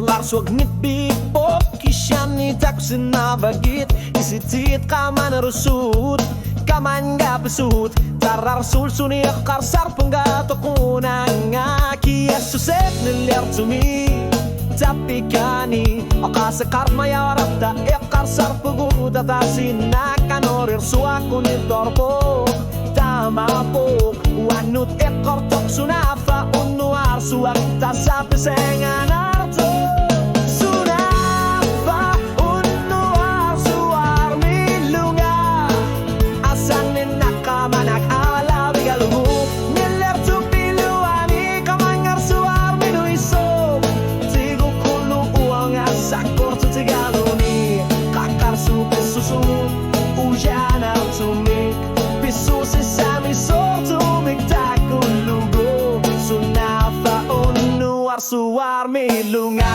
Larswag nitbipok Kisyan ni taksin na bagit Isitit kaman rusut Kaman nga besut Tarar sulsuni akarsar penggato kunang Kia suset nilir tumi Tapi kani Akasekar mayarap ta Ekarsar peguda ta Sinakanorir suaku ni torpo Tama po Wanut ekor tok sunafa Unuar suak ta sa pesengan arto Sunafa unuar suar milunga Asanin nakamanak ala bigalumu Niler tu piluani kamangar suar minuiso Tigo kulu uang asakor tu tigaluni Kakar su pesusu Ujana tumik Pisu sesami sortu Miktakulugo Sunafa unuar suar milunga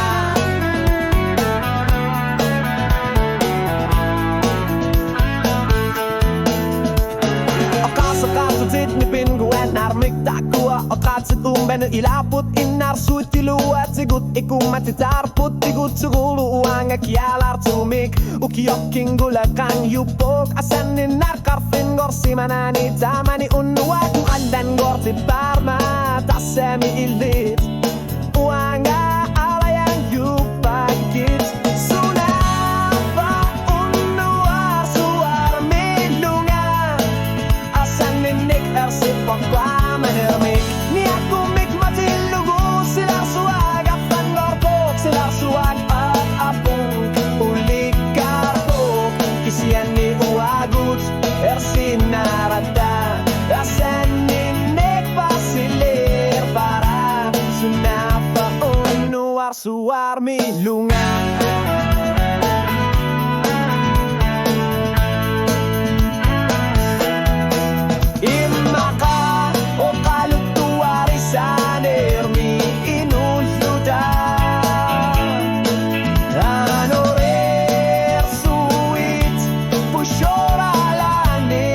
Akasakasutit ni pinguan Armik takua Akatsit umben ilaput Inar suitiluat Sigut ikum matitarput Tigut sugulu uang Akialar tumik Ukioking gulakang yupok Asanin narkarfin Gorsi manani tamani unuak Andan gorti parma Tasemi ilit Uanga alayang yupakit Sunafa unuar suar milunga Asanin nik ersipok pamanermik Ni aku mik matilugu Silar suag afan gorpok Silar suag apung Ulik karpok Kisian ni uagut Ersinarada Asanin nik pasilir para Sunafa unuar suar milunga Imaka o kalutuari sa nermi inuluda Anorer suit pushora lani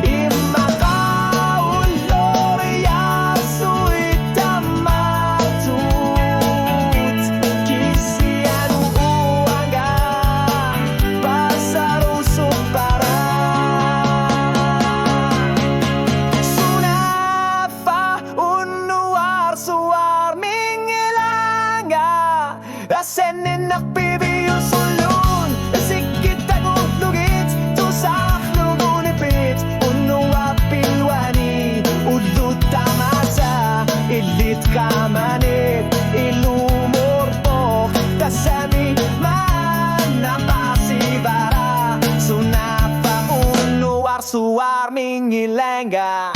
Imaka uloria suit tamatut Kisian uanga pasarusuk para suar mingilanga Asenin nakbibiyong sulun Sikit tagot lugit Tusak lugunipit Unuwa pilwani Udut tamasa Ilit kamanit Ilumurpok Kasami man Napasibara Sunafa unuar suar mingilanga